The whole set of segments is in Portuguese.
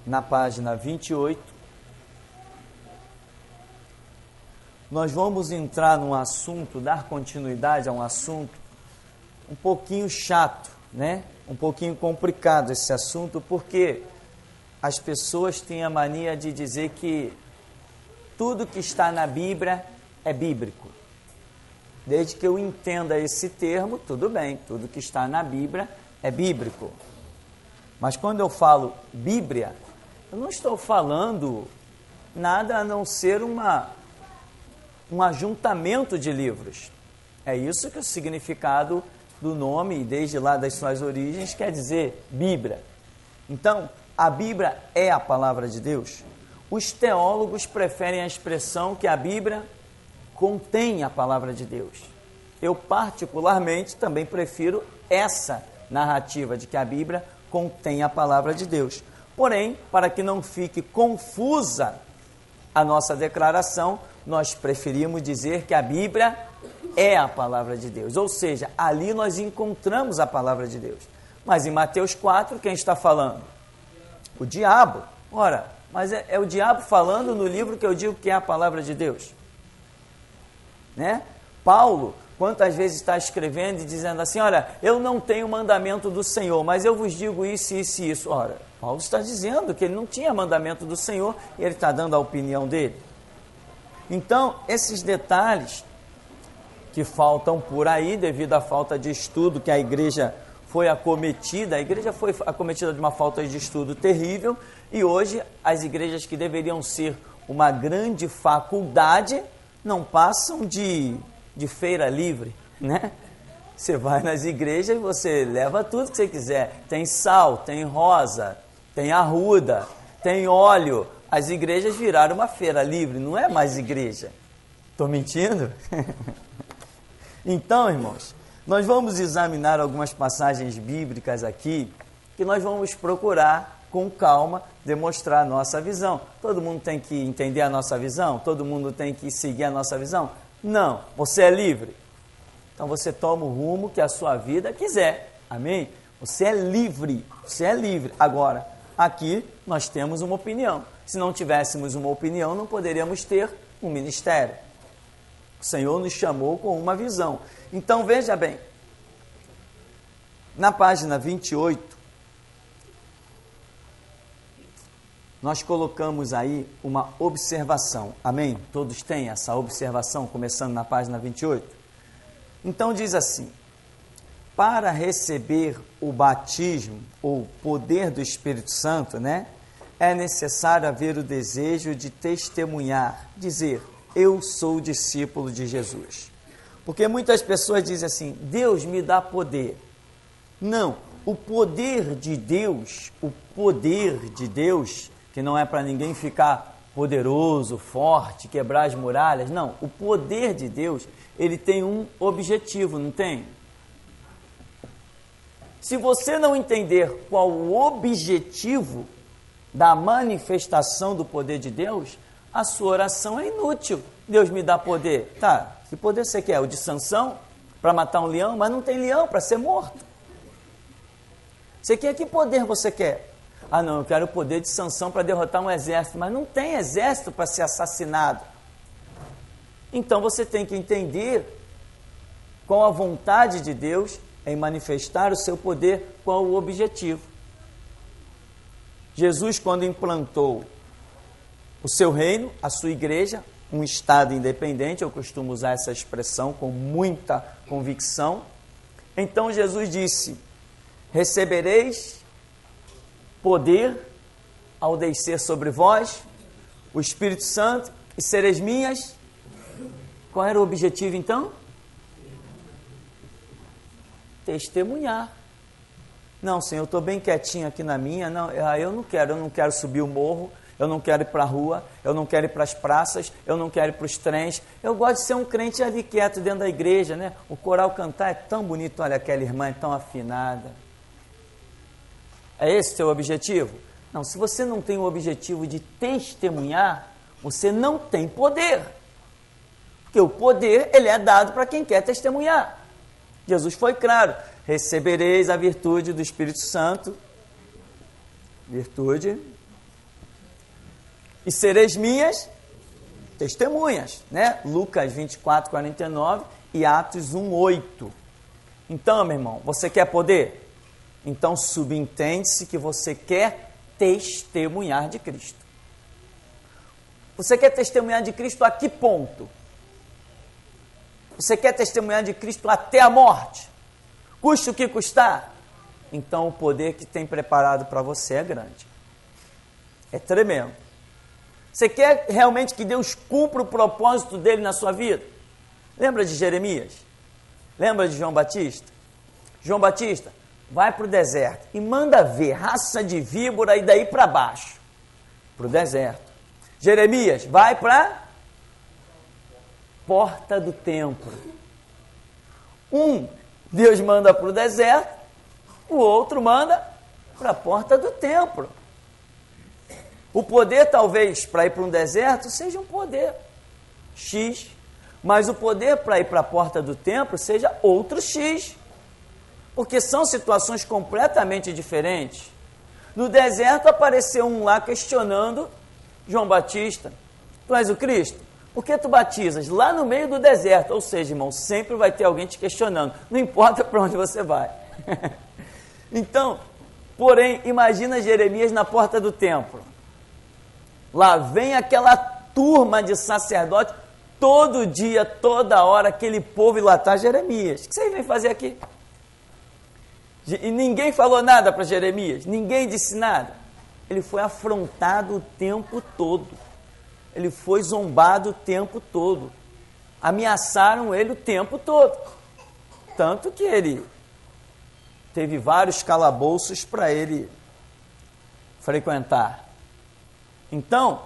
na página 28, nós vamos entrar num assunto, dar continuidade a um assunto um pouquinho chato, né? Um pouquinho complicado esse assunto, porque as pessoas têm a mania de dizer que tudo que está na Bíblia é bíblico. Desde que eu entenda esse termo, tudo bem, tudo que está na Bíblia é bíblico. Mas quando eu falo Bíblia, eu não estou falando nada a não ser um ajuntamento de livros. É isso que o significado do nome, desde lá das suas origens, quer dizer Bíblia. Então, a Bíblia é a palavra de Deus. Os teólogos preferem a expressão que a Bíblia contém a palavra de Deus. Eu, particularmente, também prefiro essa narrativa de que a Bíblia contém a palavra de Deus. Porém, para que não fique confusa a nossa declaração, nós preferimos dizer que a Bíblia é a palavra de Deus. Ou seja, ali nós encontramos a palavra de Deus. Mas em Mateus 4, quem está falando? O diabo. Ora, mas é o diabo falando no livro que eu digo que é a palavra de Deus. Né? Paulo, quantas vezes está escrevendo e dizendo assim, olha, eu não tenho mandamento do Senhor, mas eu vos digo isso, isso e isso. Ora, Paulo está dizendo que ele não tinha mandamento do Senhor e ele está dando a opinião dele. Então, esses detalhes que faltam por aí, devido à falta de estudo que a igreja foi acometida, a igreja foi acometida de uma falta de estudo terrível, e hoje as igrejas que deveriam ser uma grande faculdade não passam de feira livre, né? Você vai nas igrejas e você leva tudo que você quiser. Tem sal, tem rosa, tem arruda, tem óleo. As igrejas viraram uma feira livre, não é mais igreja. Estou mentindo? Então, irmãos, nós vamos examinar algumas passagens bíblicas aqui, que nós vamos procurar, com calma, demonstrar a nossa visão. Todo mundo tem que entender a nossa visão? Todo mundo tem que seguir a nossa visão? Não, você é livre. Então você toma o rumo que a sua vida quiser. Amém? Você é livre, você é livre. Agora, aqui nós temos uma opinião. Se não tivéssemos uma opinião, não poderíamos ter um ministério. O Senhor nos chamou com uma visão. Então veja bem, na página 28, nós colocamos aí uma observação. Amém? Todos têm essa observação, começando na página 28? Então diz assim, para receber o batismo, ou poder do Espírito Santo, né, é necessário haver o desejo de testemunhar, dizer, eu sou discípulo de Jesus. Porque muitas pessoas dizem assim, Deus me dá poder. Não, o poder de Deus, que não é para ninguém ficar poderoso, forte, quebrar as muralhas. Não, o poder de Deus, ele tem um objetivo, não tem? Se você não entender qual o objetivo da manifestação do poder de Deus, a sua oração é inútil. Deus me dá poder. Tá, que poder você quer? O de Sansão? Para matar um leão? Mas não tem leão para ser morto. Você quer que poder você quer? Ah, não, eu quero o poder de Sansão para derrotar um exército, mas não tem exército para ser assassinado. Então você tem que entender qual a vontade de Deus em manifestar o seu poder, qual o objetivo. Jesus, quando implantou o seu reino, a sua igreja, um estado independente, eu costumo usar essa expressão com muita convicção, então Jesus disse, recebereis poder ao descer sobre vós o Espírito Santo e sereis minhas. Qual era o objetivo então? Testemunhar. Não, Senhor, eu estou bem quietinho aqui na minha, não, eu não quero subir o morro, eu não quero ir para a rua, eu não quero ir para as praças, eu não quero ir para os trens, eu gosto de ser um crente ali quieto dentro da igreja, né? O coral cantar é tão bonito, olha, aquela irmã é tão afinada. É esse o seu objetivo? Não, se você não tem o objetivo de testemunhar, você não tem poder. Porque o poder, ele é dado para quem quer testemunhar. Jesus foi claro, recebereis a virtude do Espírito Santo, virtude, e sereis minhas testemunhas, né? Lucas 24, 49 e Atos 1, 8. Então, meu irmão, você quer poder? Então subentende-se que você quer testemunhar de Cristo. Você quer testemunhar de Cristo a que ponto? Você quer testemunhar de Cristo até a morte? Custe o que custar? Então o poder que tem preparado para você é grande. É tremendo. Você quer realmente que Deus cumpra o propósito dele na sua vida? Lembra de Jeremias? Lembra de João Batista? João Batista vai para o deserto e manda ver raça de víbora e daí para baixo. Para o deserto. Jeremias vai para porta do templo. Deus manda para o deserto, o outro manda para a porta do templo. O poder, talvez, para ir para um deserto, seja um poder X, mas o poder para ir para a porta do templo seja outro X, porque são situações completamente diferentes. No deserto apareceu um lá questionando João Batista: tu és o Cristo? Por que tu batizas lá no meio do deserto? Ou seja, irmão, sempre vai ter alguém te questionando, não importa para onde você vai. Então, porém, imagina Jeremias na porta do templo. Lá vem aquela turma de sacerdotes, todo dia, toda hora, aquele povo e lá está Jeremias. O que você vem fazer aqui? E ninguém falou nada para Jeremias, ninguém disse nada. Ele foi afrontado o tempo todo. Ele foi zombado o tempo todo. Ameaçaram ele o tempo todo. Tanto que ele teve vários calabouços para ele frequentar. Então,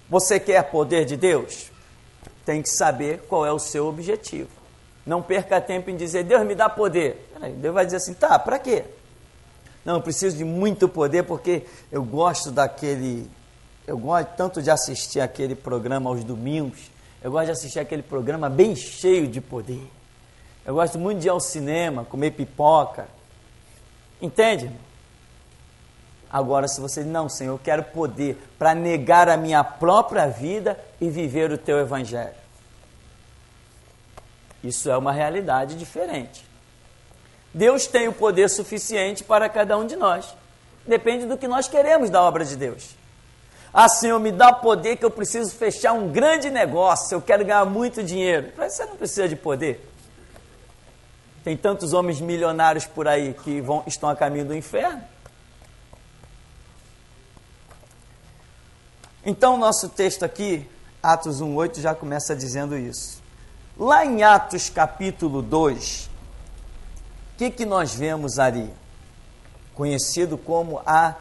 você quer poder de Deus? Tem que saber qual é o seu objetivo. Não perca tempo em dizer: Deus me dá poder. Deus vai dizer assim: tá, para quê? Não, eu preciso de muito poder porque eu gosto tanto de assistir aquele programa aos domingos. Eu gosto de assistir aquele programa bem cheio de poder. Eu gosto muito de ir ao cinema, comer pipoca. Entende? Agora, se você diz: não, Senhor, eu quero poder para negar a minha própria vida e viver o teu evangelho. Isso é uma realidade diferente. Deus tem o poder suficiente para cada um de nós. Depende do que nós queremos da obra de Deus. Ah, Senhor, me dá poder que eu preciso fechar um grande negócio, eu quero ganhar muito dinheiro. Você não precisa de poder. Tem tantos homens milionários por aí que estão a caminho do inferno. Então, nosso texto aqui, Atos 1,8, já começa dizendo isso. Lá em Atos capítulo 2, o que nós vemos ali? Conhecido como a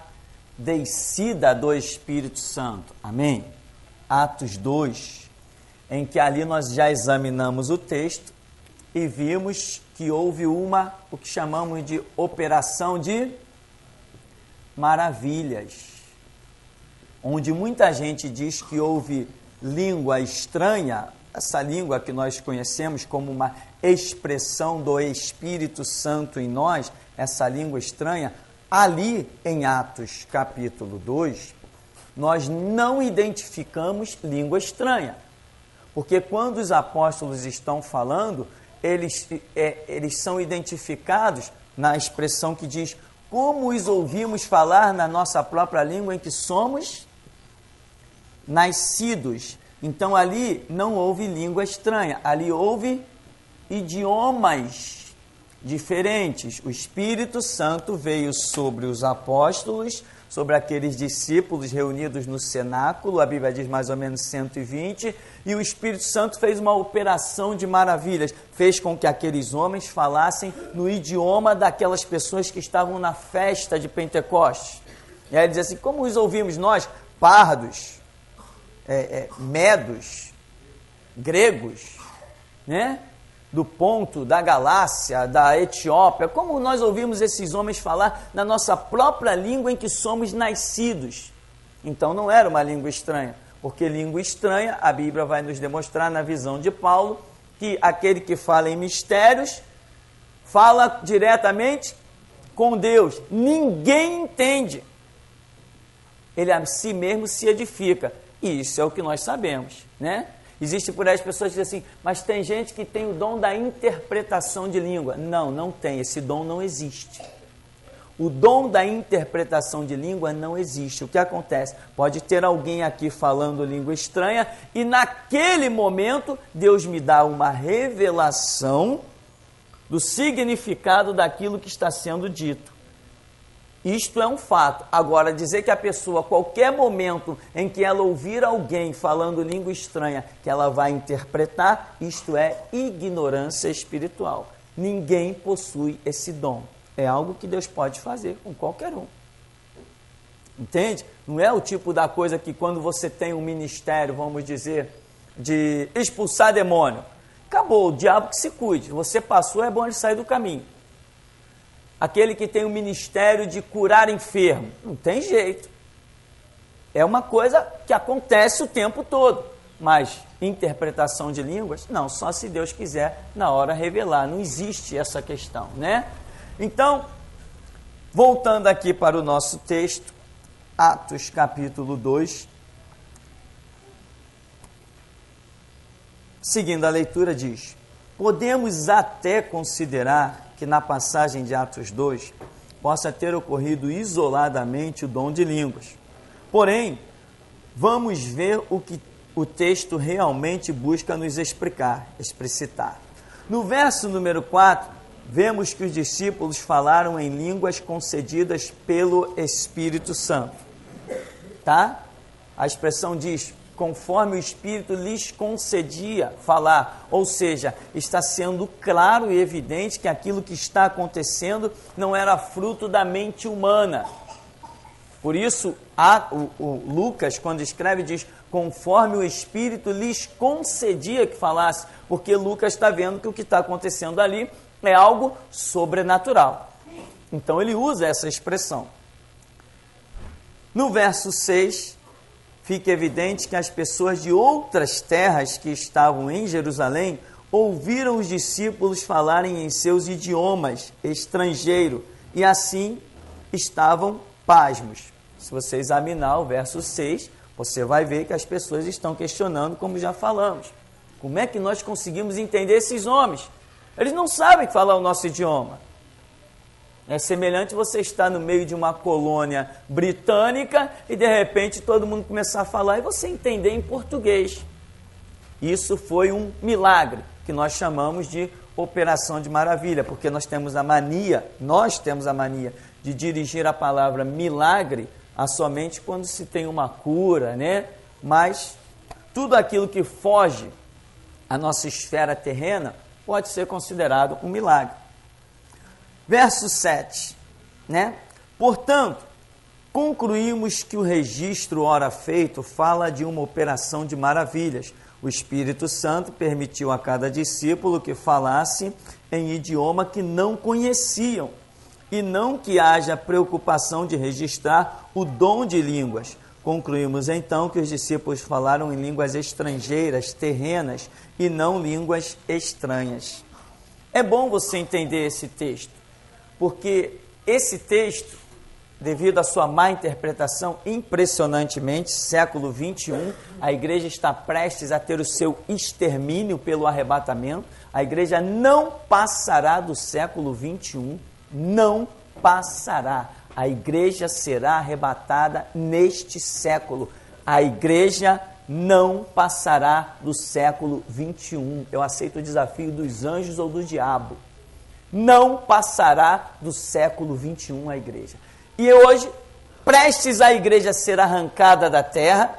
descida do Espírito Santo. Amém? Atos 2, em que ali nós já examinamos o texto e vimos que houve o que chamamos de operação de maravilhas, onde muita gente diz que houve língua estranha, essa língua que nós conhecemos como uma expressão do Espírito Santo em nós, essa língua estranha. Ali em Atos capítulo 2, nós não identificamos língua estranha, porque quando os apóstolos estão falando, eles são identificados na expressão que diz: como os ouvimos falar na nossa própria língua em que somos nascidos. Então ali não houve língua estranha, ali houve idiomas diferentes. O Espírito Santo veio sobre os apóstolos, sobre aqueles discípulos reunidos no cenáculo, a Bíblia diz mais ou menos 120, e o Espírito Santo fez uma operação de maravilhas, fez com que aqueles homens falassem no idioma daquelas pessoas que estavam na festa de Pentecostes. E aí ele diz assim: como os ouvimos nós, pardos, medos, gregos, né? Do Ponto, da Galácia, da Etiópia, como nós ouvimos esses homens falar na nossa própria língua em que somos nascidos. Então não era uma língua estranha, porque língua estranha, a Bíblia vai nos demonstrar na visão de Paulo, que aquele que fala em mistérios, fala diretamente com Deus. Ninguém entende. ele a si mesmo se edifica. E isso é o que nós sabemos, né? Existe por aí as pessoas que dizem assim, mas tem gente que tem o dom da interpretação de língua. Não, não tem, esse dom não existe. O dom da interpretação de língua não existe. O que acontece? Pode ter alguém aqui falando língua estranha e naquele momento Deus me dá uma revelação do significado daquilo que está sendo dito. Isto é um fato. Agora, dizer que a pessoa, a qualquer momento em que ela ouvir alguém falando língua estranha, que ela vai interpretar, isto é ignorância espiritual. Ninguém possui esse dom. É algo que Deus pode fazer com qualquer um. Entende? Não é o tipo da coisa que quando você tem um ministério, vamos dizer, de expulsar demônio. Acabou, o diabo que se cuide. Você passou, é bom ele sair do caminho. Aquele que tem o ministério de curar enfermo. Não tem jeito. É uma coisa que acontece o tempo todo. Mas interpretação de línguas, não, só se Deus quiser na hora revelar. Não existe essa questão, né? Então, voltando aqui para o nosso texto, Atos capítulo 2. Seguindo a leitura diz, podemos até considerar que na passagem de Atos 2 possa ter ocorrido isoladamente o dom de línguas. Porém, vamos ver o que o texto realmente busca nos explicitar. No verso número 4, vemos que os discípulos falaram em línguas concedidas pelo Espírito Santo. Tá? A expressão diz, conforme o Espírito lhes concedia falar, ou seja, está sendo claro e evidente que aquilo que está acontecendo não era fruto da mente humana. Por isso, o Lucas, quando escreve, diz, conforme o Espírito lhes concedia que falasse, porque Lucas está vendo que o que está acontecendo ali é algo sobrenatural. Então, ele usa essa expressão. No verso 6, fica evidente que as pessoas de outras terras que estavam em Jerusalém ouviram os discípulos falarem em seus idiomas estrangeiro e assim estavam pasmos. Se você examinar o verso 6, você vai ver que as pessoas estão questionando, como já falamos. Como é que nós conseguimos entender esses homens? Eles não sabem falar o nosso idioma. É semelhante você estar no meio de uma colônia britânica e de repente todo mundo começar a falar e você entender em português. Isso foi um milagre que nós chamamos de operação de maravilha, porque nós temos a mania de dirigir a palavra milagre a somente quando se tem uma cura, né? Mas tudo aquilo que foge à nossa esfera terrena pode ser considerado um milagre. Verso 7, né? Portanto, concluímos que o registro ora feito fala de uma operação de maravilhas. O Espírito Santo permitiu a cada discípulo que falasse em idioma que não conheciam, e não que haja preocupação de registrar o dom de línguas. Concluímos então que os discípulos falaram em línguas estrangeiras, terrenas, e não línguas estranhas. É bom você entender esse texto, porque esse texto, devido à sua má interpretação, impressionantemente, século 21, a igreja está prestes a ter o seu extermínio pelo arrebatamento. A igreja não passará do século 21, não passará. A igreja será arrebatada neste século. A igreja não passará do século 21. Eu aceito o desafio dos anjos ou do diabo. Não passará do século 21 a igreja. E hoje, prestes a igreja ser arrancada da terra,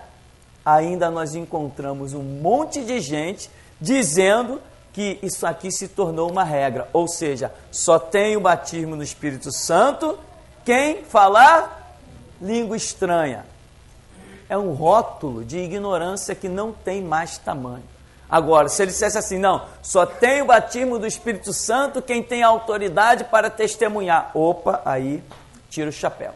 ainda nós encontramos um monte de gente dizendo que isso aqui se tornou uma regra. Ou seja, só tem o batismo no Espírito Santo quem falar língua estranha. É um rótulo de ignorância que não tem mais tamanho. Agora, se ele dissesse assim, não, só tem o batismo do Espírito Santo quem tem autoridade para testemunhar. Opa, aí tira o chapéu.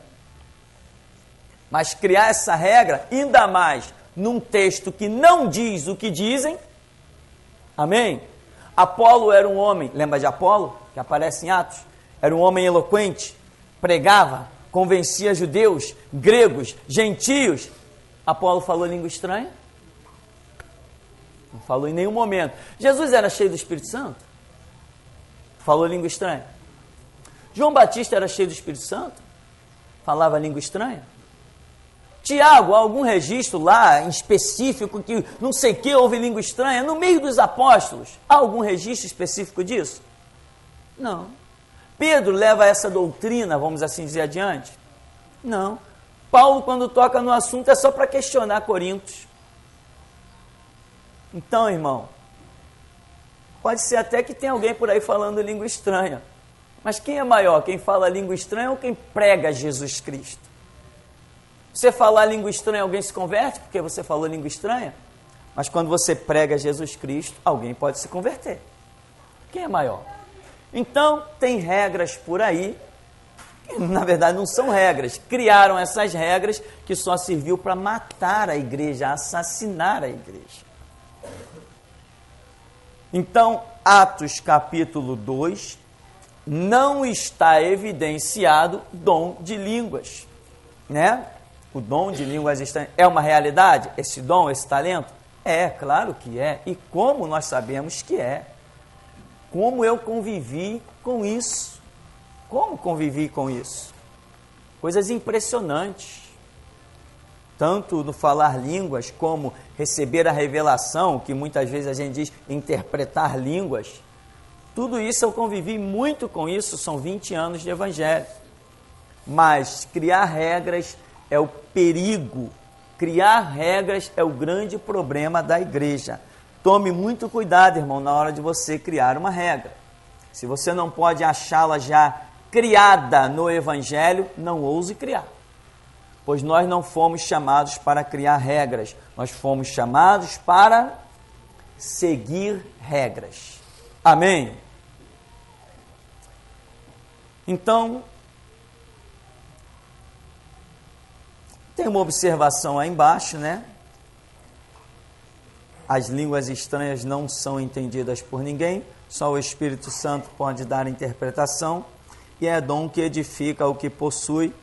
Mas criar essa regra, ainda mais num texto que não diz o que dizem, amém? Apolo era um homem, lembra de Apolo, que aparece em Atos? Era um homem eloquente, pregava, convencia judeus, gregos, gentios. Apolo falou língua estranha? Não falou em nenhum momento. Jesus era cheio do Espírito Santo? Falou língua estranha. João Batista era cheio do Espírito Santo? Falava língua estranha? Tiago, há algum registro lá em específico que não sei o que houve língua estranha? No meio dos apóstolos, há algum registro específico disso? Não. Pedro leva essa doutrina, vamos assim dizer, adiante? Não. Paulo, quando toca no assunto, é só para questionar Coríntios. Então, irmão, pode ser até que tenha alguém por aí falando língua estranha. Mas quem é maior? Quem fala língua estranha ou quem prega Jesus Cristo? Você falar língua estranha, alguém se converte porque você falou língua estranha? Mas quando você prega Jesus Cristo, alguém pode se converter. Quem é maior? Então, tem regras por aí, que na verdade não são regras. Criaram essas regras que só serviu para matar a igreja, assassinar a igreja. Então, Atos capítulo 2, não está evidenciado dom de línguas, né? O dom de línguas estranhas é uma realidade? Esse dom, esse talento? É, claro que é. E como nós sabemos que é? Como eu convivi com isso? Como convivi com isso? Coisas impressionantes. Tanto no falar línguas, como receber a revelação, que muitas vezes a gente diz interpretar línguas. Tudo isso eu convivi muito com isso, são 20 anos de evangelho. Mas criar regras é o perigo. Criar regras é o grande problema da igreja. Tome muito cuidado, irmão, na hora de você criar uma regra. Se você não pode achá-la já criada no evangelho, não ouse criar. Pois nós não fomos chamados para criar regras, nós fomos chamados para seguir regras. Amém? Então, tem uma observação aí embaixo, né? As línguas estranhas não são entendidas por ninguém, só o Espírito Santo pode dar interpretação, e é dom que edifica o que possui,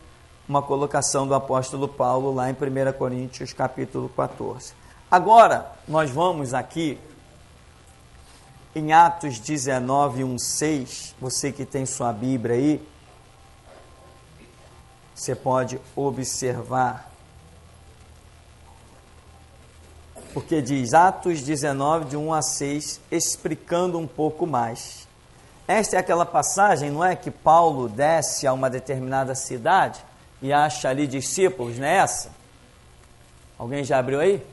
uma colocação do apóstolo Paulo lá em 1 Coríntios capítulo 14. Agora, nós vamos aqui em Atos 19, 1-6, você que tem sua Bíblia aí, você pode observar, porque diz Atos 19, de 1-6, explicando um pouco mais. Esta é aquela passagem, não é, que Paulo desce a uma determinada cidade e acha ali discípulos, não é essa? Alguém já abriu aí?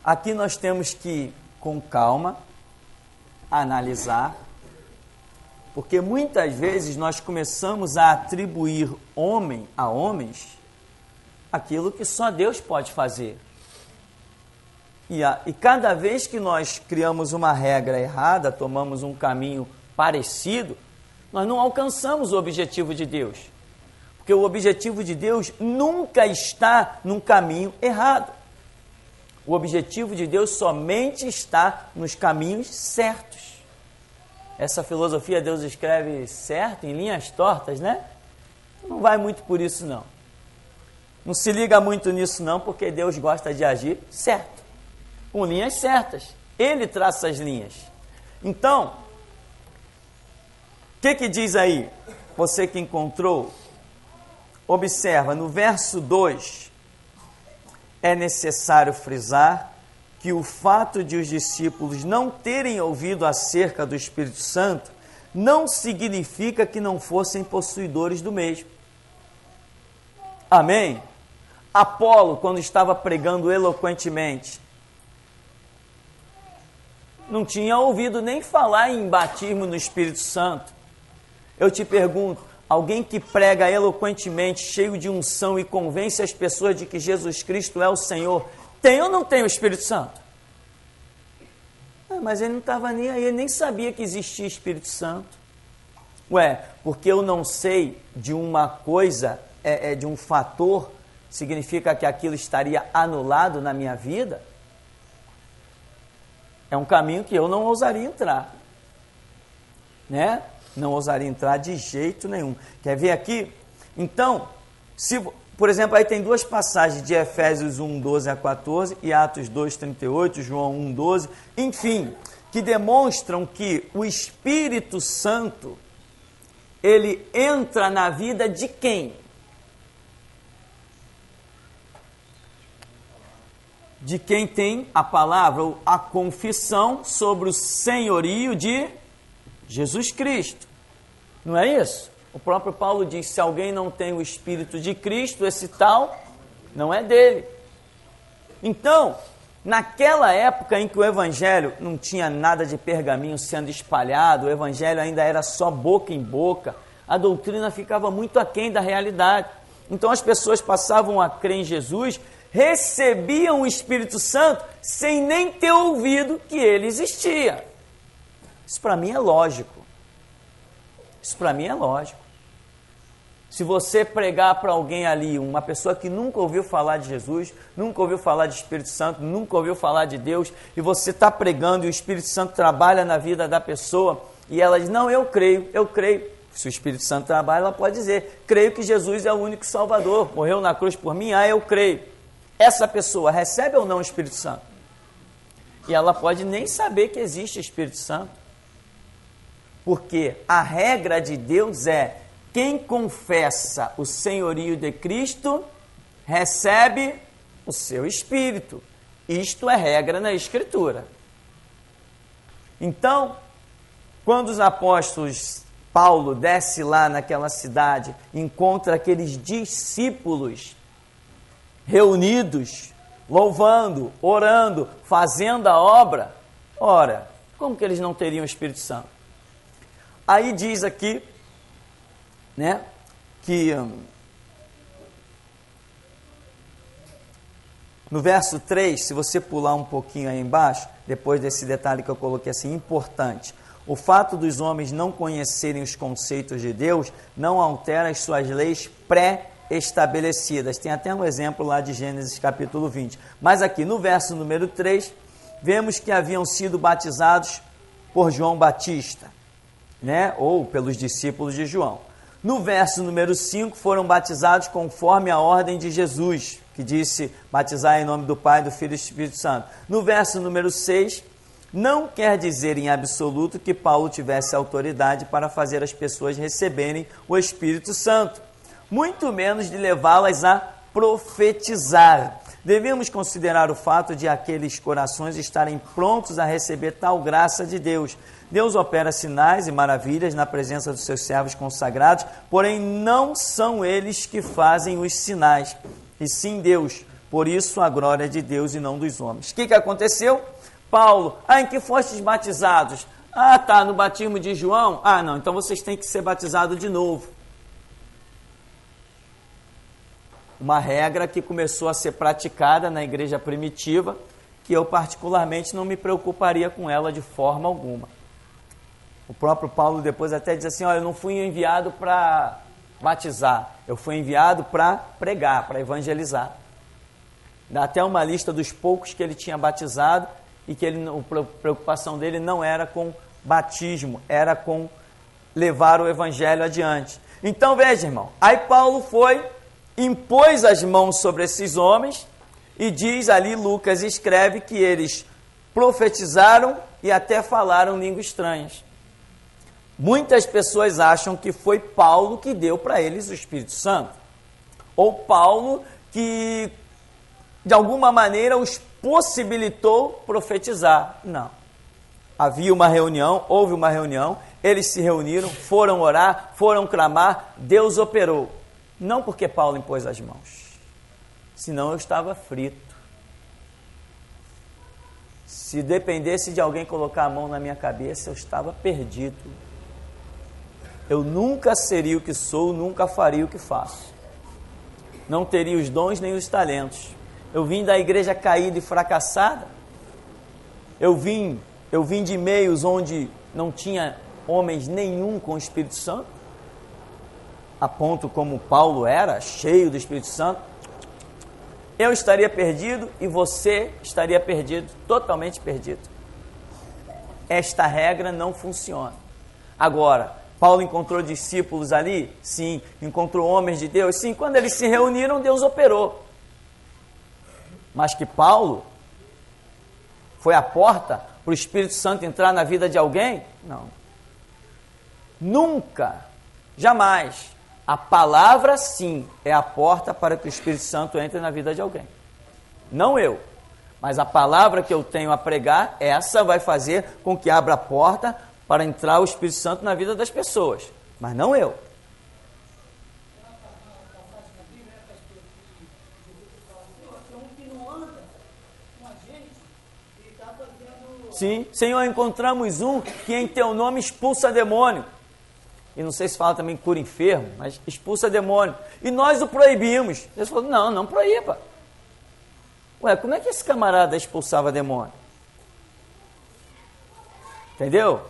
Aqui nós temos que, com calma, analisar, porque muitas vezes nós começamos a atribuir a homens aquilo que só Deus pode fazer. E cada vez que nós criamos uma regra errada, tomamos um caminho parecido, nós não alcançamos o objetivo de Deus. Porque o objetivo de Deus nunca está num caminho errado. O objetivo de Deus somente está nos caminhos certos. Essa filosofia, Deus escreve certo em linhas tortas, né? Não vai muito por isso, não. Não se liga muito nisso, não, porque Deus gosta de agir certo, com linhas certas. Ele traça as linhas. Então, o que diz aí? Você que encontrou, observa, no verso 2, é necessário frisar que o fato de os discípulos não terem ouvido acerca do Espírito Santo não significa que não fossem possuidores do mesmo. Amém? Apolo, quando estava pregando eloquentemente, não tinha ouvido nem falar em batismo no Espírito Santo. Eu te pergunto, alguém que prega eloquentemente, cheio de unção e convence as pessoas de que Jesus Cristo é o Senhor, tem ou não tem o Espírito Santo? Mas ele não estava nem aí, ele nem sabia que existia Espírito Santo. Ué, porque eu não sei de uma coisa, de um fator, significa que aquilo estaria anulado na minha vida? É um caminho que eu não ousaria entrar, né? Não ousaria entrar de jeito nenhum. Quer ver aqui? Então, por exemplo, aí tem duas passagens de Efésios 1, 12 a 14 e Atos 2, 38, João 1, 12, enfim, que demonstram que o Espírito Santo, ele entra na vida de quem? De quem tem a palavra, ou a confissão sobre o senhorio de Jesus Cristo. Não é isso? O próprio Paulo diz, se alguém não tem o Espírito de Cristo, esse tal não é dele. Então, naquela época em que o Evangelho não tinha nada de pergaminho sendo espalhado, o Evangelho ainda era só boca em boca, a doutrina ficava muito aquém da realidade. Então as pessoas passavam a crer em Jesus, recebiam o Espírito Santo sem nem ter ouvido que ele existia. Isso para mim é lógico. Isso para mim é lógico. Se você pregar para alguém ali, uma pessoa que nunca ouviu falar de Jesus, nunca ouviu falar de Espírito Santo, nunca ouviu falar de Deus, e você está pregando e o Espírito Santo trabalha na vida da pessoa, e ela diz, não, eu creio. Se o Espírito Santo trabalha, ela pode dizer, creio que Jesus é o único Salvador, morreu na cruz por mim, eu creio. Essa pessoa recebe ou não o Espírito Santo? E ela pode nem saber que existe Espírito Santo. Porque a regra de Deus é, quem confessa o senhorio de Cristo, recebe o seu Espírito. Isto é regra na Escritura. Então, quando os apóstolos, Paulo desce lá naquela cidade, encontra aqueles discípulos reunidos, louvando, orando, fazendo a obra, ora, como que eles não teriam o Espírito Santo? Aí diz aqui, né, que no verso 3, se você pular um pouquinho aí embaixo, depois desse detalhe que eu coloquei assim, importante, o fato dos homens não conhecerem os conceitos de Deus não altera as suas leis pré-estabelecidas. Tem até um exemplo lá de Gênesis capítulo 20. Mas aqui no verso número 3, vemos que haviam sido batizados por João Batista, né? Ou pelos discípulos de João. No verso número 5, foram batizados conforme a ordem de Jesus, que disse batizar em nome do Pai, do Filho e do Espírito Santo. No verso número 6, não quer dizer em absoluto que Paulo tivesse autoridade para fazer as pessoas receberem o Espírito Santo, muito menos de levá-las a profetizar. Devemos considerar o fato de aqueles corações estarem prontos a receber tal graça de Deus. Deus opera sinais e maravilhas na presença dos seus servos consagrados, porém não são eles que fazem os sinais, e sim Deus. Por isso a glória é de Deus e não dos homens. O que aconteceu? Paulo, em que fostes batizados? Tá, no batismo de João? Não, então vocês têm que ser batizados de novo. Uma regra que começou a ser praticada na igreja primitiva, que eu particularmente não me preocuparia com ela de forma alguma. O próprio Paulo depois até diz assim, eu não fui enviado para batizar, eu fui enviado para pregar, para evangelizar. Dá até uma lista dos poucos que ele tinha batizado e que a preocupação dele não era com batismo, era com levar o evangelho adiante. Então veja, irmão, aí Paulo impôs as mãos sobre esses homens e diz ali, Lucas escreve que eles profetizaram e até falaram línguas estranhas. Muitas pessoas acham que foi Paulo que deu para eles o Espírito Santo, ou Paulo que de alguma maneira os possibilitou profetizar. Não. Houve uma reunião, eles se reuniram, foram orar, foram clamar, Deus operou. Não porque Paulo impôs as mãos, senão eu estava frito. Se dependesse de alguém colocar a mão na minha cabeça, eu estava perdido. Eu nunca seria o que sou, nunca faria o que faço. Não teria os dons nem os talentos. Eu vim da igreja caída e fracassada. Eu vim de meios onde não tinha homens nenhum com o Espírito Santo, a ponto como Paulo era, cheio do Espírito Santo. Eu estaria perdido e você estaria perdido, totalmente perdido. Esta regra não funciona. Agora, Paulo encontrou discípulos ali? Sim. Encontrou homens de Deus? Sim. Quando eles se reuniram, Deus operou. Mas que Paulo foi a porta para o Espírito Santo entrar na vida de alguém? Não. Nunca, jamais. A palavra, sim, é a porta para que o Espírito Santo entre na vida de alguém. Não eu. Mas a palavra que eu tenho a pregar, essa vai fazer com que abra a porta para entrar o Espírito Santo na vida das pessoas. Mas não eu. Sim, Senhor, encontramos um que em teu nome expulsa demônio. E não sei se fala também cura enfermo, mas expulsa demônio. E nós o proibimos. Deus falou, não proíba. Ué, como é que esse camarada expulsava demônio? Entendeu?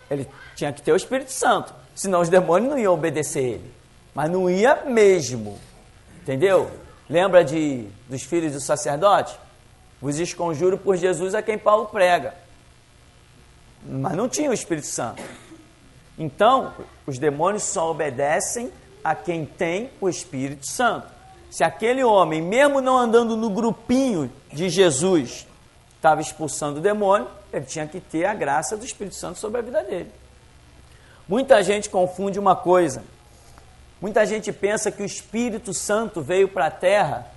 Ele tinha que ter o Espírito Santo. Senão os demônios não iam obedecer ele. Mas não ia mesmo. Entendeu? Lembra dos filhos do sacerdote? Vos esconjuro por Jesus a quem Paulo prega. Mas não tinha o Espírito Santo. Então, os demônios só obedecem a quem tem o Espírito Santo. Se aquele homem, mesmo não andando no grupinho de Jesus, estava expulsando o demônio, ele tinha que ter a graça do Espírito Santo sobre a vida dele. Muita gente confunde uma coisa. Muita gente pensa que o Espírito Santo veio para a terra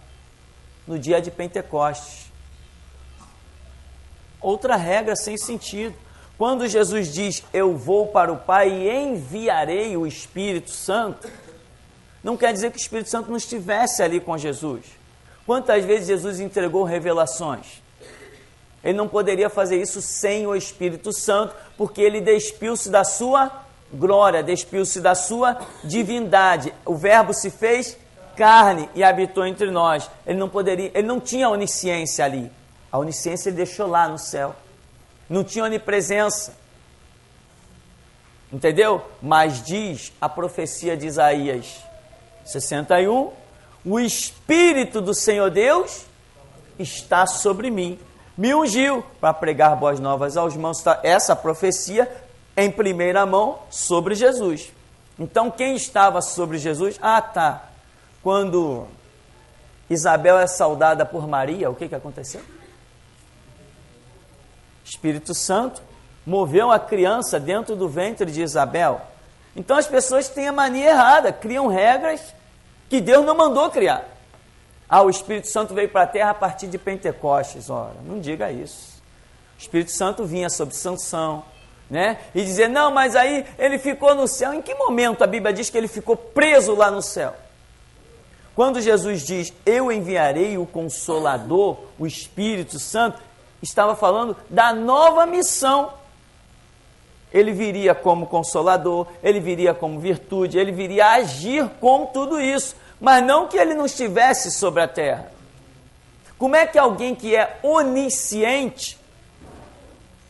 no dia de Pentecostes. Outra regra sem sentido. Quando Jesus diz, eu vou para o Pai e enviarei o Espírito Santo, não quer dizer que o Espírito Santo não estivesse ali com Jesus. Quantas vezes Jesus entregou revelações? Ele não poderia fazer isso sem o Espírito Santo, porque ele despiu-se da sua glória, despiu-se da sua divindade. O Verbo se fez carne e habitou entre nós. Ele não tinha onisciência ali. A onisciência ele deixou lá no céu. Não tinha onipresença. Entendeu? Mas diz a profecia de Isaías 61, o Espírito do Senhor Deus está sobre mim. Me ungiu para pregar boas novas aos maus. Essa profecia em primeira mão sobre Jesus. Então quem estava sobre Jesus? Quando Isabel é saudada por Maria, o que aconteceu? Espírito Santo moveu a criança dentro do ventre de Isabel. Então as pessoas têm a mania errada, criam regras que Deus não mandou criar. O Espírito Santo veio para a terra a partir de Pentecostes. Ora, não diga isso. O Espírito Santo vinha sobre Sansão, né? E dizer, não, mas aí ele ficou no céu. Em que momento a Bíblia diz que ele ficou preso lá no céu? Quando Jesus diz, eu enviarei o Consolador, o Espírito Santo, estava falando da nova missão. Ele viria como Consolador, ele viria como virtude, ele viria a agir com tudo isso, mas não que ele não estivesse sobre a terra. Como é que alguém que é onisciente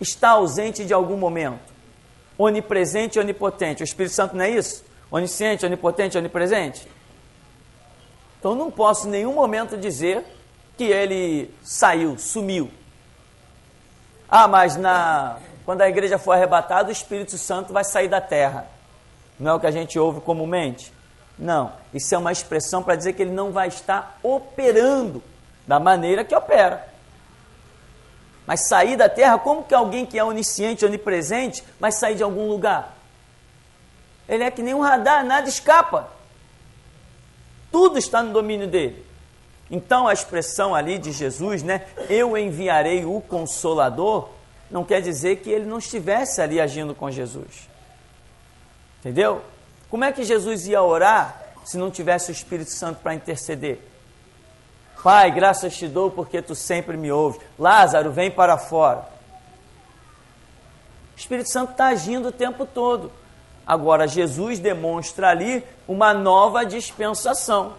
está ausente de algum momento? Onipresente e onipotente. O Espírito Santo não é isso? Onisciente, onipotente, onipresente? Então não posso em nenhum momento dizer que ele saiu, sumiu. Mas quando a igreja for arrebatada, o Espírito Santo vai sair da terra. Não é o que a gente ouve comumente? Não, isso é uma expressão para dizer que ele não vai estar operando da maneira que opera. Mas sair da terra, como que alguém que é onisciente, onipresente, vai sair de algum lugar? Ele é que nem um radar, nada escapa. Tudo está no domínio dele. Então a expressão ali de Jesus, né, eu enviarei o Consolador, não quer dizer que ele não estivesse ali agindo com Jesus. Entendeu? Como é que Jesus ia orar se não tivesse o Espírito Santo para interceder? Pai, graças te dou porque tu sempre me ouves. Lázaro, vem para fora. O Espírito Santo está agindo o tempo todo. Agora, Jesus demonstra ali uma nova dispensação,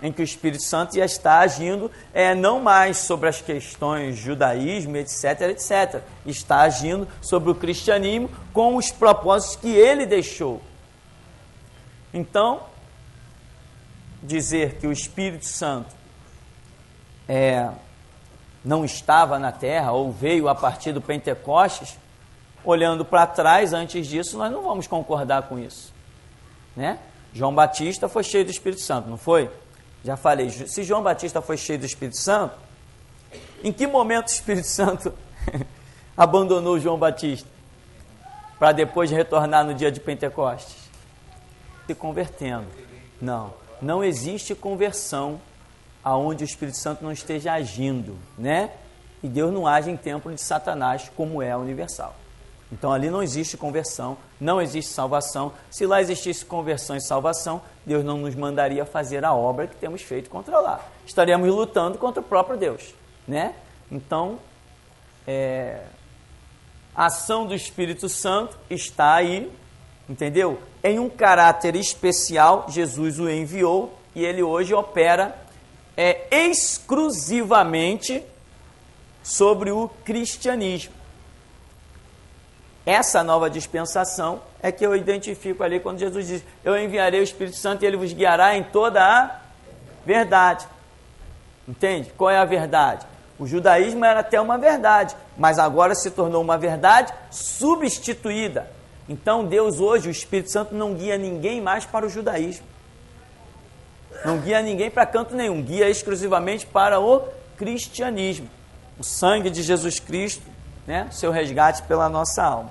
em que o Espírito Santo já está agindo, não mais sobre as questões judaísmo, etc, etc. Está agindo sobre o cristianismo com os propósitos que ele deixou. Então, dizer que o Espírito Santo não estava na terra, ou veio a partir do Pentecostes, olhando para trás, antes disso, nós não vamos concordar com isso, né? João Batista foi cheio do Espírito Santo, não foi? Já falei, se João Batista foi cheio do Espírito Santo, em que momento o Espírito Santo abandonou João Batista para depois retornar no dia de Pentecostes? Se convertendo. Não existe conversão aonde o Espírito Santo não esteja agindo, né? E Deus não age em templo de Satanás, como é universal. Então ali não existe conversão, não existe salvação. Se lá existisse conversão e salvação, Deus não nos mandaria fazer a obra que temos feito contra lá. Estaríamos lutando contra o próprio Deus, né? Então, a ação do Espírito Santo está aí, entendeu? Em um caráter especial, Jesus o enviou e ele hoje opera exclusivamente sobre o cristianismo. Essa nova dispensação é que eu identifico ali quando Jesus diz: eu enviarei o Espírito Santo e ele vos guiará em toda a verdade. Entende? Qual é a verdade? O judaísmo era até uma verdade, mas agora se tornou uma verdade substituída. Então Deus hoje, o Espírito Santo, não guia ninguém mais para o judaísmo. Não guia ninguém para canto nenhum, guia exclusivamente para o cristianismo. O sangue de Jesus Cristo, né? Seu resgate pela nossa alma.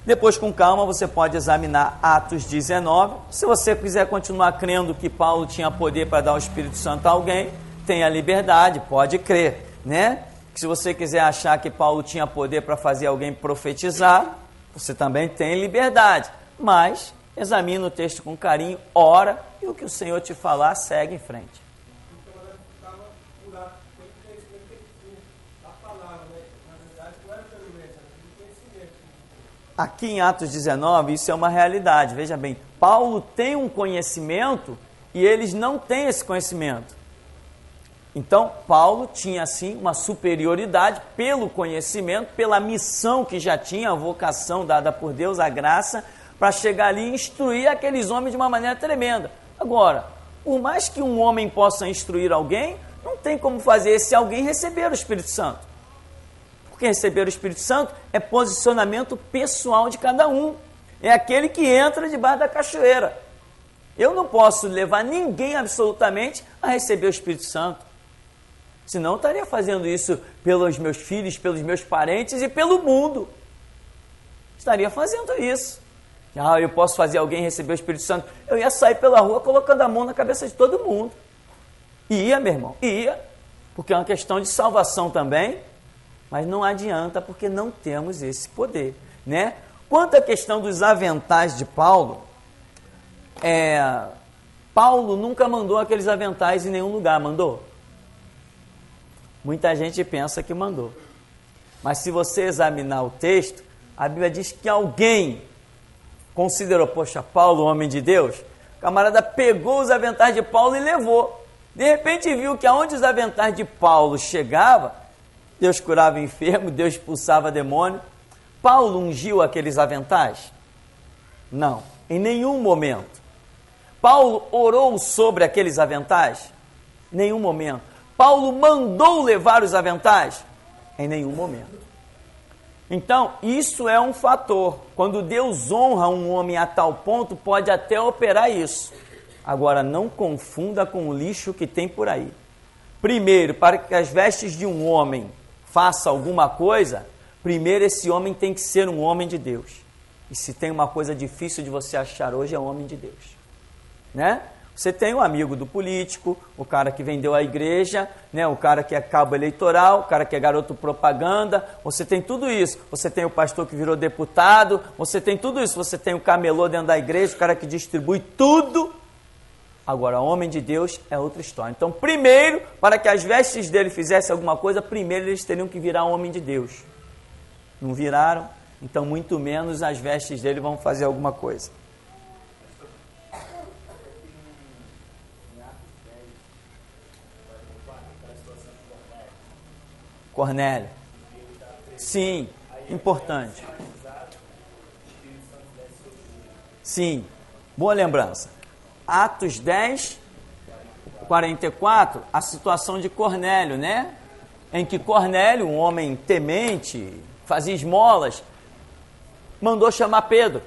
Depois, com calma, você pode examinar Atos 19. Se você quiser continuar crendo que Paulo tinha poder para dar o Espírito Santo a alguém, tenha liberdade, pode crer, né? Se você quiser achar que Paulo tinha poder para fazer alguém profetizar, você também tem liberdade. Mas examina o texto com carinho, ora, e o que o Senhor te falar, segue em frente. Aqui em Atos 19, isso é uma realidade. Veja bem, Paulo tem um conhecimento e eles não têm esse conhecimento. Então, Paulo tinha, sim, uma superioridade pelo conhecimento, pela missão que já tinha, a vocação dada por Deus, a graça, para chegar ali e instruir aqueles homens de uma maneira tremenda. Agora, por mais que um homem possa instruir alguém, não tem como fazer esse alguém receber o Espírito Santo. Porque receber o Espírito Santo é posicionamento pessoal de cada um. É aquele que entra debaixo da cachoeira. Eu não posso levar ninguém absolutamente a receber o Espírito Santo. Senão eu estaria fazendo isso pelos meus filhos, pelos meus parentes e pelo mundo. Estaria fazendo isso. Eu posso fazer alguém receber o Espírito Santo. Eu ia sair pela rua colocando a mão na cabeça de todo mundo. Ia, meu irmão, ia. Porque é uma questão de salvação também. Mas não adianta porque não temos esse poder, né? Quanto à questão dos aventais de Paulo, Paulo nunca mandou aqueles aventais em nenhum lugar, mandou? Muita gente pensa que mandou. Mas se você examinar o texto, a Bíblia diz que alguém considerou, poxa, Paulo, homem de Deus, o camarada pegou os aventais de Paulo e levou. De repente viu que aonde os aventais de Paulo chegavam, Deus curava enfermo, Deus expulsava demônio. Paulo ungiu aqueles aventais? Não, em nenhum momento. Paulo orou sobre aqueles aventais? Em nenhum momento. Paulo mandou levar os aventais? Em nenhum momento. Então, isso é um fator. Quando Deus honra um homem a tal ponto, pode até operar isso. Agora, não confunda com o lixo que tem por aí. Primeiro, para que as vestes de um homem faça alguma coisa, primeiro esse homem tem que ser um homem de Deus. E se tem uma coisa difícil de você achar hoje, é um homem de Deus, né? Você tem o amigo do político, o cara que vendeu a igreja, né? O cara que é cabo eleitoral, o cara que é garoto propaganda, você tem tudo isso. Você tem o pastor que virou deputado, você tem tudo isso. Você tem o camelô dentro da igreja, o cara que distribui tudo. Agora, homem de Deus é outra história. Então, primeiro, para que as vestes dele fizessem alguma coisa, primeiro eles teriam que virar homem de Deus. Não viraram, então muito menos as vestes dele vão fazer alguma coisa. Cornélio. Sim, importante. Sim, boa lembrança. Atos 10, 44, a situação de Cornélio, né? em que Cornélio, um homem temente, fazia esmolas, mandou chamar Pedro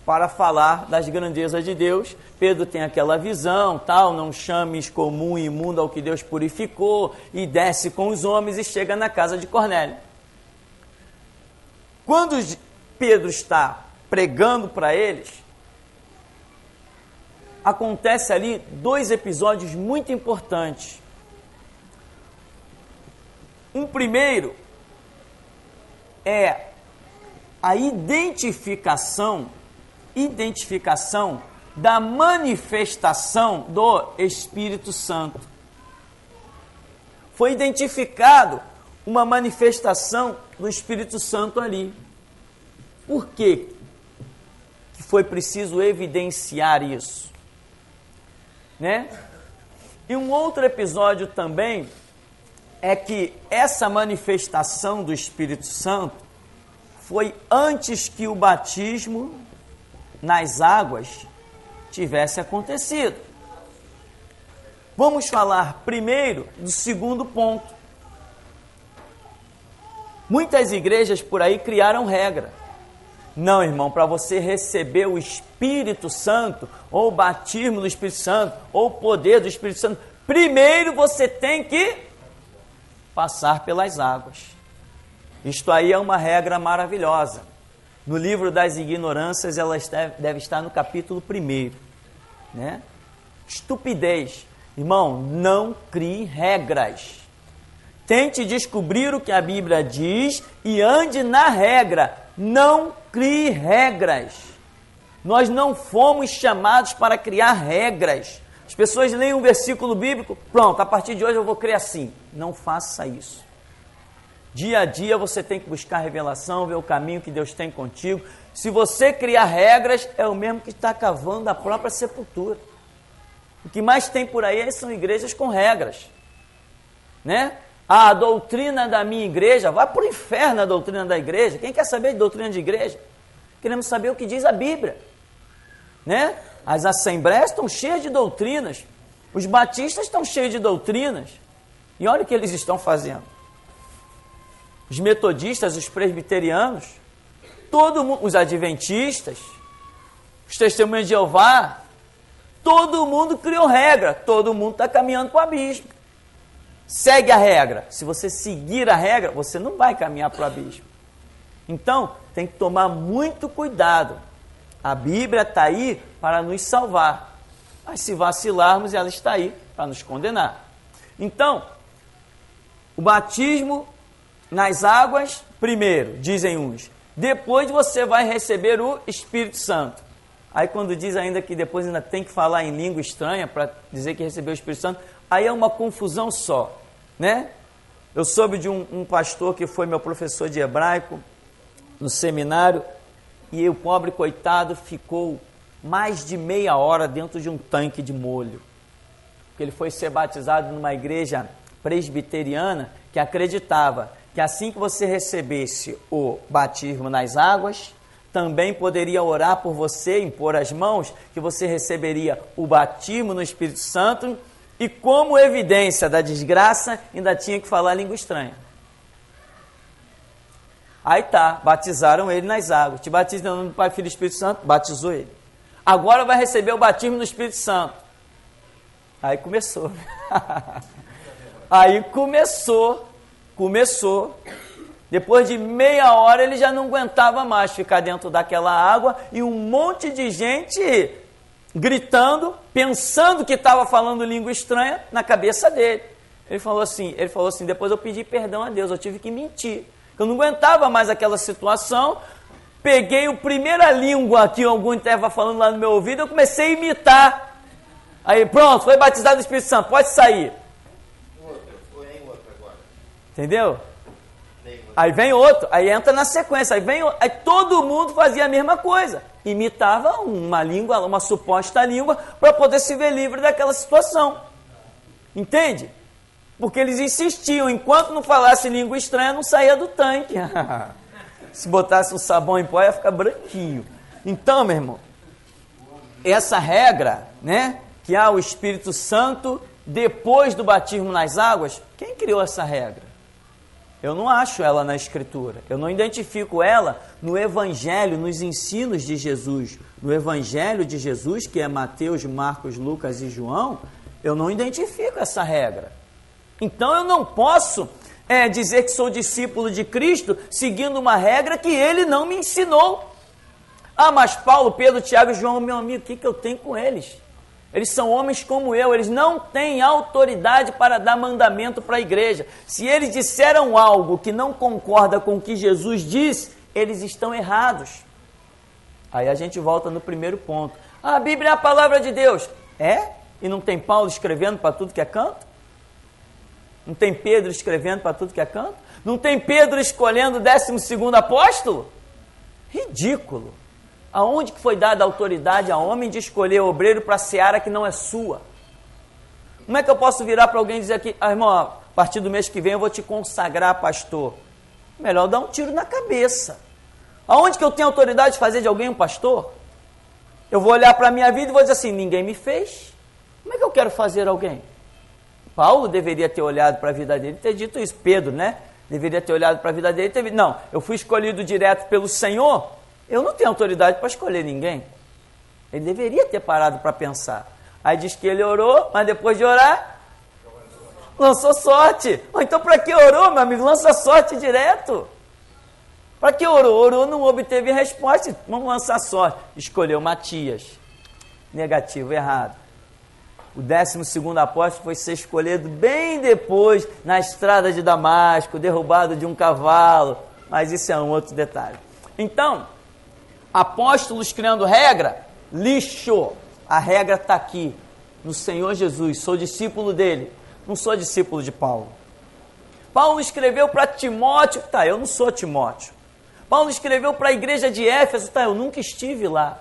para falar das grandezas de Deus. Pedro tem aquela visão, tal, não chames comum e imundo ao que Deus purificou, e desce com os homens e chega na casa de Cornélio. Quando Pedro está pregando para eles, acontece ali 2 episódios muito importantes. Um primeiro é a identificação da manifestação do Espírito Santo. Foi identificado uma manifestação do Espírito Santo ali. Por quê que foi preciso evidenciar isso? Né? E um outro episódio também é que essa manifestação do Espírito Santo foi antes que o batismo nas águas tivesse acontecido. Vamos falar primeiro do segundo ponto. Muitas igrejas por aí criaram regra. Não, irmão, para você receber o Espírito Santo, ou o batismo do Espírito Santo, ou o poder do Espírito Santo, primeiro você tem que passar pelas águas. Isto aí é uma regra maravilhosa. No livro das ignorâncias, ela deve estar no capítulo 1. Né? Estupidez. Irmão, não crie regras. Tente descobrir o que a Bíblia diz e ande na regra. Não crie regras. Nós não fomos chamados para criar regras. As pessoas leem um versículo bíblico, pronto, a partir de hoje eu vou crer assim. Não faça isso. Dia a dia você tem que buscar revelação, ver o caminho que Deus tem contigo. Se você criar regras, é o mesmo que está cavando a própria sepultura. O que mais tem por aí são igrejas com regras. Né? A doutrina da minha igreja, vai para o inferno a doutrina da igreja. Quem quer saber de doutrina de igreja? Queremos saber o que diz a Bíblia. Né? As assembleias estão cheias de doutrinas. Os batistas estão cheios de doutrinas. E olha o que eles estão fazendo. Os metodistas, os presbiterianos, todo mundo, os adventistas, os testemunhas de Jeová, todo mundo criou regra, todo mundo está caminhando para o abismo. Segue a regra. Se você seguir a regra, você não vai caminhar para o abismo. Então, tem que tomar muito cuidado. A Bíblia está aí para nos salvar. Mas se vacilarmos, ela está aí para nos condenar. Então, o batismo nas águas, primeiro, dizem uns. Depois você vai receber o Espírito Santo. Aí quando diz ainda que depois ainda tem que falar em língua estranha para dizer que recebeu o Espírito Santo, aí é uma confusão só, né? Eu soube de um pastor que foi meu professor de hebraico no seminário, e o pobre coitado ficou mais de meia hora dentro de um tanque de molho. Porque ele foi ser batizado numa igreja presbiteriana que acreditava que assim que você recebesse o batismo nas águas, também poderia orar por você, impor as mãos, que você receberia o batismo no Espírito Santo, e como evidência da desgraça, ainda tinha que falar língua estranha. Aí tá, batizaram ele nas águas. Te batiza no nome do Pai, Filho e Espírito Santo, batizou ele. Agora vai receber o batismo no Espírito Santo. Aí começou. Aí começou. Depois de meia hora ele já não aguentava mais ficar dentro daquela água e um monte de gente gritando, pensando que estava falando língua estranha na cabeça dele. Ele falou assim, depois eu pedi perdão a Deus, eu tive que mentir. Eu não aguentava mais aquela situação, peguei a primeira língua que algum estava falando lá no meu ouvido, eu comecei a imitar. Aí pronto, foi batizado no Espírito Santo, pode sair. Entendeu? Aí vem outro, aí entra na sequência, aí todo mundo fazia a mesma coisa, imitava uma língua, uma suposta língua, para poder se ver livre daquela situação. Entende? Porque eles insistiam, enquanto não falasse língua estranha, não saía do tanque. Se botasse um sabão em pó, ia ficar branquinho. Então, meu irmão, essa regra, né, que há o Espírito Santo depois do batismo nas águas, quem criou essa regra? Eu não acho ela na Escritura. Eu não identifico ela no Evangelho, nos ensinos de Jesus. No Evangelho de Jesus, que é Mateus, Marcos, Lucas e João, eu não identifico essa regra. Então eu não posso dizer que sou discípulo de Cristo seguindo uma regra que ele não me ensinou. Ah, mas Paulo, Pedro, Tiago e João, meu amigo, o que eu tenho com eles? Eles são homens como eu, eles não têm autoridade para dar mandamento para a igreja. Se eles disseram algo que não concorda com o que Jesus disse, eles estão errados. Aí a gente volta no primeiro ponto. A Bíblia é a palavra de Deus. É? E não tem Paulo escrevendo para tudo que é canto? Não tem Pedro escrevendo para tudo que é canto? Não tem Pedro escolhendo o 12º apóstolo? Ridículo. Aonde que foi dada a autoridade a homem de escolher obreiro para a seara que não é sua? Como é que eu posso virar para alguém e dizer aqui, irmão, a partir do mês que vem eu vou te consagrar pastor? Melhor dar um tiro na cabeça. Aonde que eu tenho autoridade de fazer de alguém um pastor? Eu vou olhar para a minha vida e vou dizer assim, ninguém me fez. Como é que eu quero fazer alguém? Paulo deveria ter olhado para a vida dele e ter dito isso. Pedro, né? Deveria ter olhado para a vida dele e ter... Não, eu fui escolhido direto pelo Senhor, eu não tenho autoridade para escolher ninguém. Ele deveria ter parado para pensar. Aí diz que ele orou, mas depois de orar, lançou sorte. Então para que orou, meu amigo? Lança sorte direto. Para que orou? Orou, não obteve resposta. Vamos lançar sorte. Escolheu Matias. Negativo, errado. O 12º apóstolo foi ser escolhido bem depois, na estrada de Damasco, derrubado de um cavalo. Mas isso é um outro detalhe. Então, apóstolos criando regra, lixo. A regra está aqui, no Senhor Jesus. Sou discípulo dele, não sou discípulo de Paulo. Paulo escreveu para Timóteo, eu não sou Timóteo. Paulo escreveu para a igreja de Éfeso, eu nunca estive lá.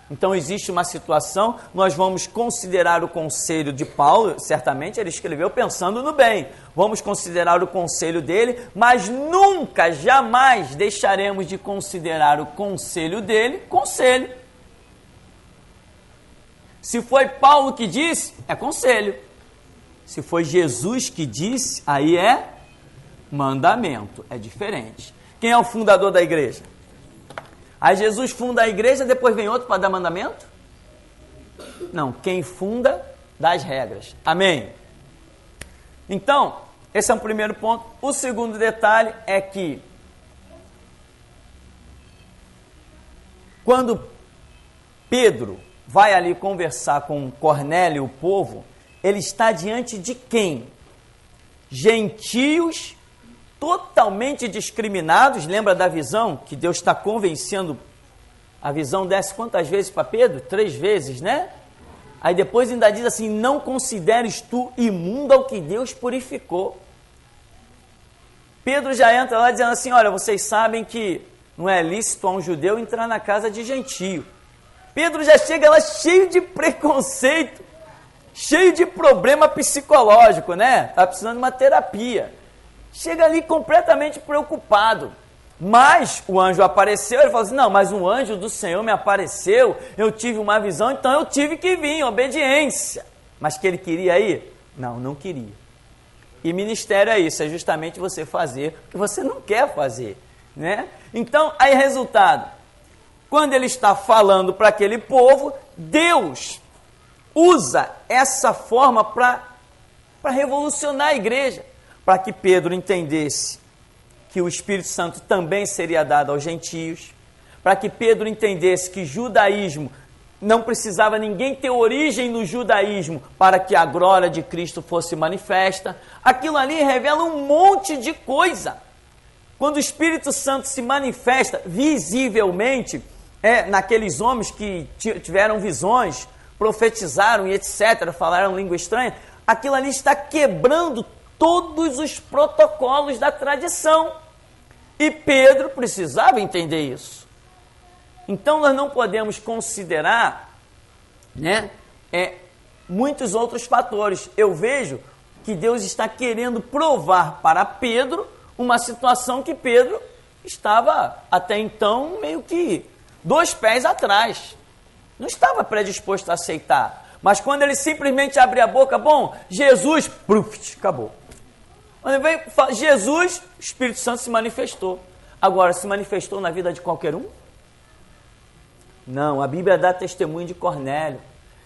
Então existe uma situação, nós vamos considerar o conselho de Paulo, certamente ele escreveu pensando no bem, vamos considerar o conselho dele, mas nunca, jamais deixaremos de considerar o conselho dele, conselho. Se foi Paulo que disse, é conselho. Se foi Jesus que disse, aí é mandamento, é diferente. Quem é o fundador da igreja? Aí Jesus funda a igreja, depois vem outro para dar mandamento? Não, quem funda dá as regras. Amém? Então, esse é o primeiro ponto. O segundo detalhe é que quando Pedro vai ali conversar com Cornélio, o povo, ele está diante de quem? Gentios totalmente discriminados. Lembra da visão que Deus está convencendo? A visão desce quantas vezes para Pedro? 3 vezes, né? Aí depois ainda diz assim, não consideres tu imundo ao que Deus purificou. Pedro já entra lá dizendo assim, olha, vocês sabem que não é lícito a um judeu entrar na casa de gentio. Pedro já chega lá cheio de preconceito, cheio de problema psicológico, né? Está precisando de uma terapia. Chega ali completamente preocupado. Mas o anjo apareceu, ele falou assim, não, mas um anjo do Senhor me apareceu, eu tive uma visão, então eu tive que vir, obediência. Mas que ele queria ir? Não, não queria. E ministério é isso, é justamente você fazer o que você não quer fazer, né? Então, aí resultado, quando ele está falando para aquele povo, Deus usa essa forma para revolucionar a igreja, para que Pedro entendesse que o Espírito Santo também seria dado aos gentios, para que Pedro entendesse que judaísmo não precisava ninguém ter origem no judaísmo para que a glória de Cristo fosse manifesta. Aquilo ali revela um monte de coisa. Quando o Espírito Santo se manifesta visivelmente, naqueles homens que tiveram visões, profetizaram e etc., falaram língua estranha, aquilo ali está quebrando todos os protocolos da tradição. E Pedro precisava entender isso. Então nós não podemos considerar, muitos outros fatores. Eu vejo que Deus está querendo provar para Pedro uma situação que Pedro estava até então meio que 2 pés atrás. Não estava predisposto a aceitar. Mas quando ele simplesmente abre a boca, bom, Jesus, pruf, acabou. Quando ele veio, Jesus, o Espírito Santo se manifestou. Agora, se manifestou na vida de qualquer um? Não, a Bíblia dá testemunho de Cornélio,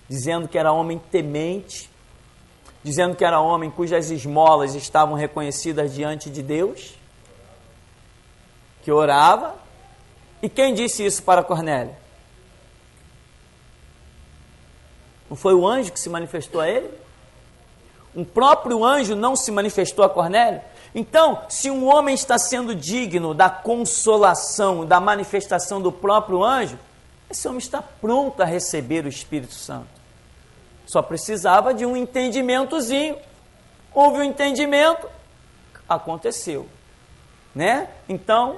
dizendo que era homem temente, dizendo que era homem cujas esmolas estavam reconhecidas diante de Deus, que orava. E quem disse isso para Cornélio? Não foi o anjo que se manifestou a ele? Um próprio anjo não se manifestou a Cornélio? Então, se um homem está sendo digno da consolação, da manifestação do próprio anjo, esse homem está pronto a receber o Espírito Santo. Só precisava de um entendimentozinho. Houve um entendimento, aconteceu. Né? Então,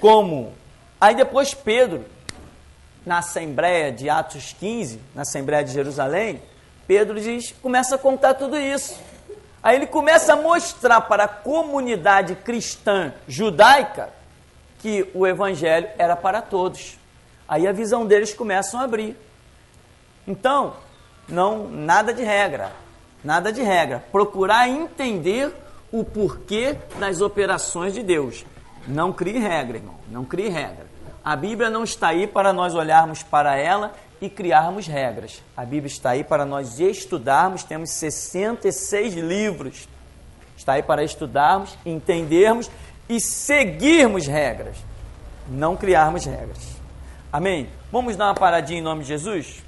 como? Aí depois Pedro, na Assembleia de Atos 15, na Assembleia de Jerusalém, Pedro começa a contar tudo isso. Aí ele começa a mostrar para a comunidade cristã judaica que o evangelho era para todos. Aí a visão deles começa a abrir. Então, nada de regra. Procurar entender o porquê das operações de Deus. Não crie regra, irmão. Não crie regra. A Bíblia não está aí para nós olharmos para ela e criarmos regras. A Bíblia está aí para nós estudarmos. Temos 66 livros. Está aí para estudarmos, entendermos e seguirmos regras. Não criarmos regras. Amém? Vamos dar uma paradinha em nome de Jesus?